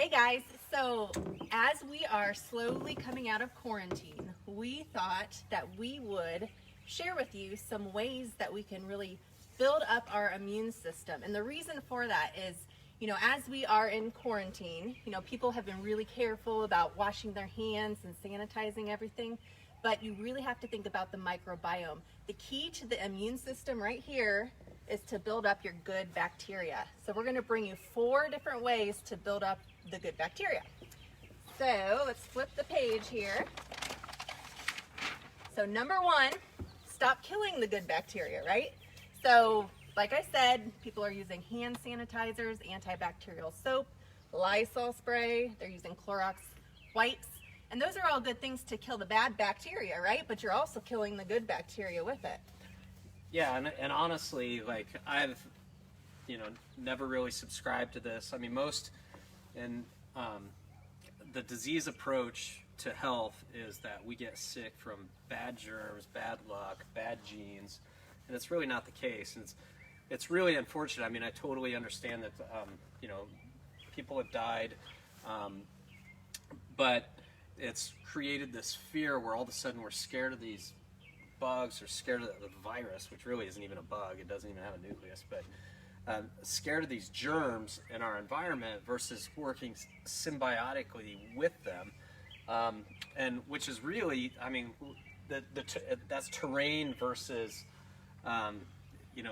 Hey guys, so as we are slowly coming out of quarantine, we thought that we would share with you some ways that we can really build up our immune system. And the reason for that is, as we are in quarantine, people have been really careful about washing their hands and sanitizing everything, but you really have to think about the microbiome. The key to the immune system right here is to build up your good bacteria. So we're gonna bring you 4 different ways to build up the good bacteria. So let's flip the page here. So number 1, stop killing the good bacteria, right? So like I said, people are using hand sanitizers, antibacterial soap, Lysol spray, they're using Clorox wipes, and those are all good things to kill the bad bacteria, right? But you're also killing the good bacteria with it. Yeah, and honestly, like I've, never really subscribed to this. I mean, the disease approach to health is that we get sick from bad germs, bad luck, bad genes, and it's really not the case. And it's really unfortunate. I mean, I totally understand that, people have died, but it's created this fear where all of a sudden we're scared of these bugs or scared of the virus, which really isn't even a bug, it doesn't even have a nucleus, but scared of these germs in our environment versus working symbiotically with them, and which is really, I mean, that's terrain versus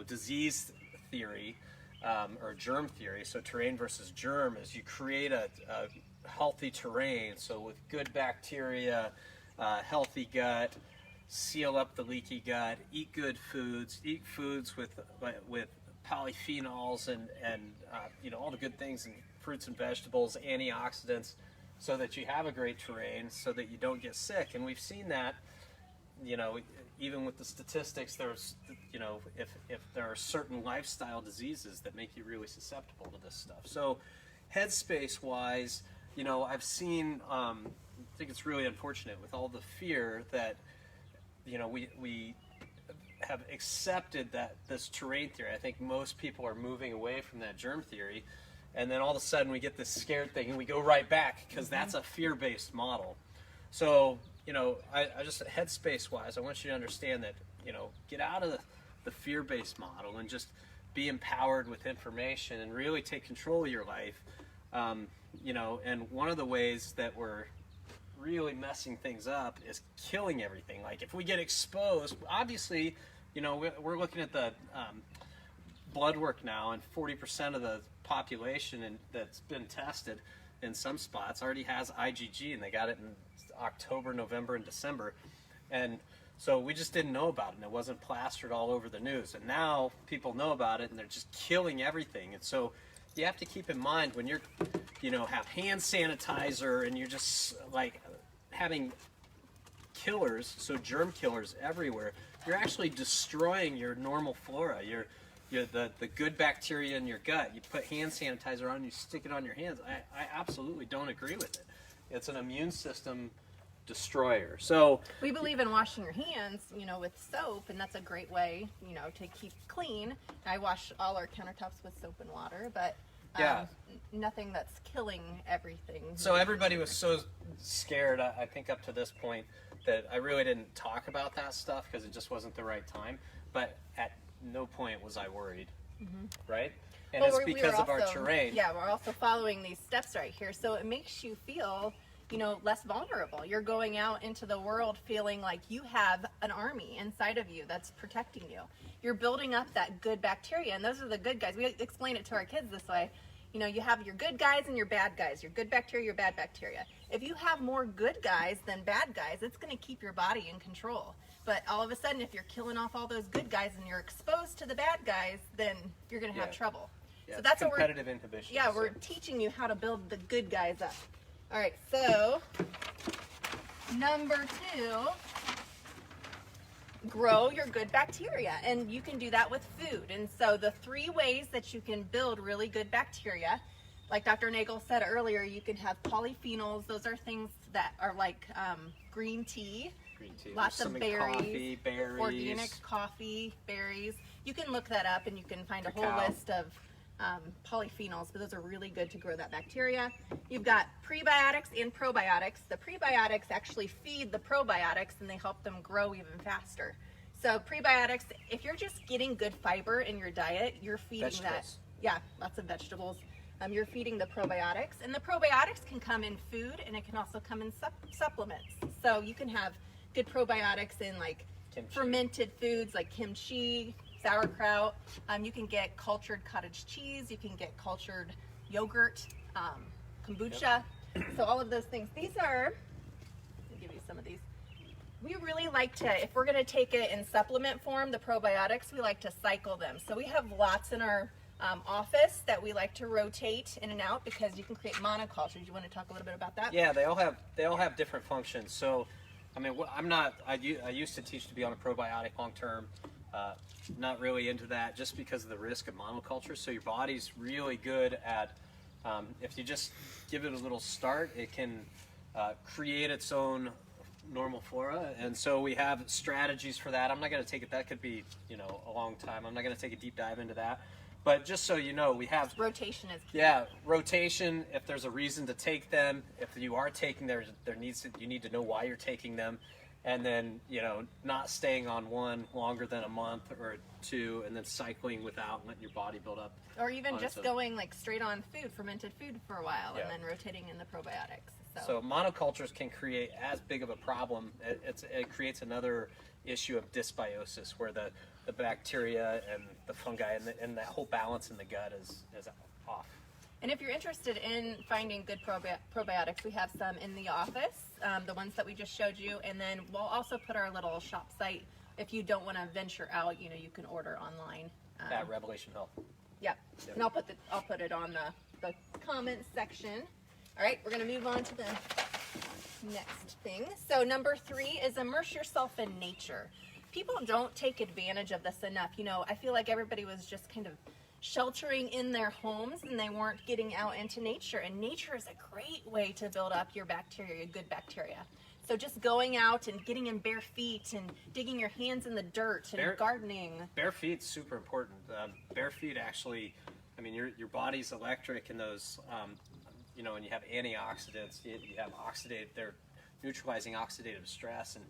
disease theory, or germ theory. So terrain versus germ is you create a healthy terrain, so with good bacteria, healthy gut, seal up the leaky gut, eat good foods, eat foods with polyphenols and all the good things in fruits and vegetables, antioxidants, so that you have a great terrain, so that you don't get sick. And we've seen that, even with the statistics, there's, if there are certain lifestyle diseases that make you really susceptible to this stuff. So headspace wise, I've seen, I think it's really unfortunate with all the fear that we have accepted that this terrain theory. I think most people are moving away from that germ theory, and then all of a sudden we get this scared thing and we go right back because that's a fear-based model. So I just, headspace wise, I want you to understand that get out of the fear-based model and just be empowered with information and really take control of your life. And one of the ways that we're really messing things up is killing everything. Like if we get exposed, obviously, we're looking at the blood work now, and 40% of the population that's been tested in some spots already has IgG, and they got it in October, November, and December. And so we just didn't know about it, and it wasn't plastered all over the news. And now people know about it, and they're just killing everything. And so you have to keep in mind when you're, have hand sanitizer and you're just like having killers, so germ killers everywhere, you're actually destroying your normal flora, the good bacteria in your gut. You put hand sanitizer on, you stick it on your hands. I absolutely don't agree with it. It's an immune system destroyer. So we believe in washing your hands, with soap, and that's a great way, to keep clean. I wash all our countertops with soap and water, but nothing that's killing everything. So everybody was so scared, I think up to this point, that I really didn't talk about that stuff because it just wasn't the right time. But at no point was I worried, right? And it's because of our terrain. Yeah, we're also following these steps right here. So it makes you feel, less vulnerable. You're going out into the world feeling like you have an army inside of you that's protecting you. You're building up that good bacteria, and those are the good guys. We explain it to our kids this way. You have your good guys and your bad guys, your good bacteria, your bad bacteria. If you have more good guys than bad guys, it's going to keep your body in control. But all of a sudden, if you're killing off all those good guys and you're exposed to the bad guys, then you're going to have trouble. Yeah, so that's competitive inhibition. Yeah, we're teaching you how to build the good guys up. All right, so number 2, grow your good bacteria, and you can do that with food. And so the 3 ways that you can build really good bacteria, like Dr. Nagel said earlier, you can have polyphenols. Those are things that are like green tea, lots of berries, berries, organic coffee, berries. You can look that up and you can find a whole list of polyphenols, but those are really good to grow that bacteria. You've got prebiotics and probiotics. The prebiotics actually feed the probiotics and they help them grow even faster. So prebiotics, if you're just getting good fiber in your diet, you're feeding that. Vegetables. Yeah, lots of vegetables. You're feeding the probiotics, and the probiotics can come in food, and it can also come in supplements. So you can have good probiotics in like Kimchi. fermented foods like kimchi, sauerkraut. You can get cultured cottage cheese. You can get cultured yogurt, kombucha. So all of those things. These are, let me give you some of these. We really like to, if we're going to take it in supplement form, the probiotics, we like to cycle them. So we have lots in our office that we like to rotate in and out because you can create monocultures. You want to talk a little bit about that? Yeah, they all have different functions. So, I mean, I used to teach to be on a probiotic long term. Not really into that just because of the risk of monoculture. So your body's really good at, if you just give it a little start, it can create its own normal flora. And so we have strategies for that. I'm not going to take it, that could be, a long time. I'm not going to take a deep dive into that. But just so you know, we have rotation is key. Yeah, rotation. If there's a reason to take them, if you are taking you need to know why you're taking them, and then not staying on one longer than a month or two, and then cycling without and letting your body build up. Or even just going like straight on food, fermented food for a while, Yeah. and then rotating in the probiotics. So monocultures can create as big of a problem. It creates another issue of dysbiosis, where the bacteria and the fungi and that whole balance in the gut is off. And if you're interested in finding good probiotics, we have some in the office, the ones that we just showed you, and then we'll also put our little shop site. If you don't want to venture out, you can order online. At Revelation Health. Yep. And I'll put it on the comment section. All right, we're going to move on to the next thing. So number 3 is immerse yourself in nature. People don't take advantage of this enough. I feel like everybody was just kind of sheltering in their homes and they weren't getting out into nature. And nature is a great way to build up your bacteria, good bacteria. So just going out and getting in bare feet and digging your hands in the dirt and gardening. Bare feet's super important. Bare feet actually, I mean, your body's electric, and those, when you have antioxidants, you have they're neutralizing oxidative stress, and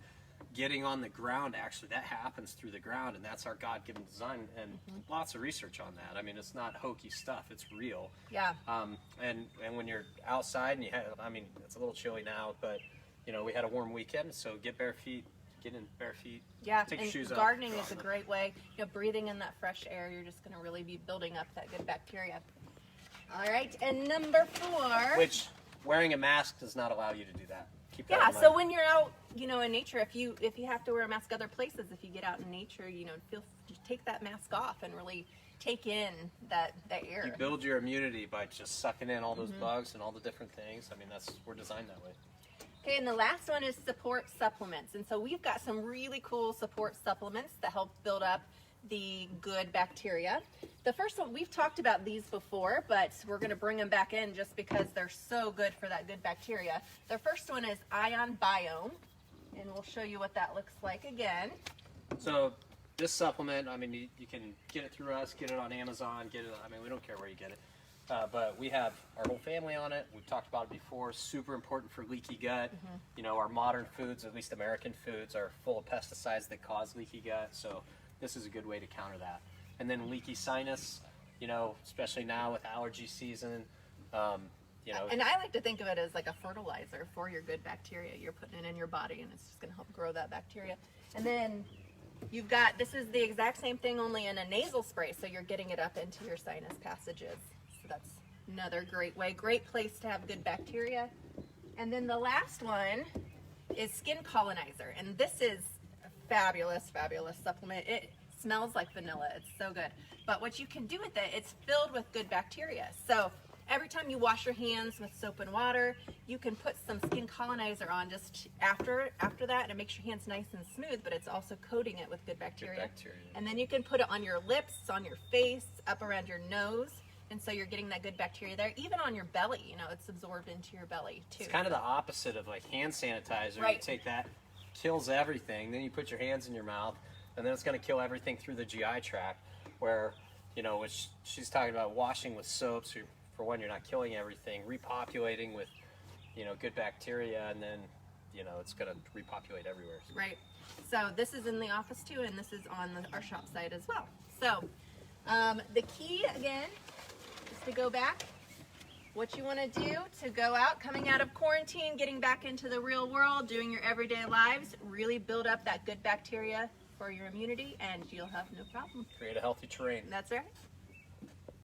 getting on the ground, actually, that happens through the ground, and that's our God-given design, and lots of research on that. I mean, it's not hokey stuff, it's real. Yeah. And when you're outside, and it's a little chilly now, but, we had a warm weekend, so get in bare feet. Yeah, take and your shoes off. gardening is a great way. Breathing in that fresh air, you're just going to really be building up that good bacteria. All right, and number 4. Which, wearing a mask does not allow you to do that. Keep that Yeah, in mind. so when you're out, in nature, if you have to wear a mask other places, if you get out in nature, take that mask off and really take in that air. You build your immunity by just sucking in all those bugs and all the different things. I mean, we're designed that way. Okay, and the last one is support supplements. And so we've got some really cool support supplements that help build up the good bacteria. The first one, we've talked about these before, but we're going to bring them back in just because they're so good for that good bacteria. The first one is Ion Biome, and we'll show you what that looks like again. So this supplement, I mean, you can get it through us, get it on Amazon, we don't care where you get it. But we have our whole family on it. We've talked about it before. Super important for leaky gut. Our modern foods, at least American foods, are full of pesticides that cause leaky gut. So this is a good way to counter that. And then leaky sinus, especially now with allergy season. And I like to think of it as like a fertilizer for your good bacteria. You're putting it in your body, and it's just going to help grow that bacteria. And then this is the exact same thing, only in a nasal spray. So you're getting it up into your sinus passages. So that's another great way, great place to have good bacteria. And then the last one is Skin Colonizer. And this is a fabulous, fabulous supplement. It smells like vanilla. It's so good. But what you can do with it, it's filled with good bacteria. So every time you wash your hands with soap and water, you can put some Skin Colonizer on just after that, and it makes your hands nice and smooth, but it's also coating it with good bacteria. Good bacteria. And then you can put it on your lips, on your face, up around your nose. And so you're getting that good bacteria there, even on your belly. It's absorbed into your belly too. It's kind of the opposite of like hand sanitizer. Right. You take that, kills everything. Then you put your hands in your mouth, and then it's going to kill everything through the GI tract. Where, you know, which she's talking about washing with soaps. For one, you're not killing everything, repopulating with, you know, good bacteria, and then, you know, it's going to repopulate everywhere. Right. So this is in the office too, and this is on our shop site as well. So the key again is to go back. What you want to do to go out, coming out of quarantine, getting back into the real world, doing your everyday lives, really build up that good bacteria for your immunity, and you'll have no problem. Create a healthy terrain. That's right.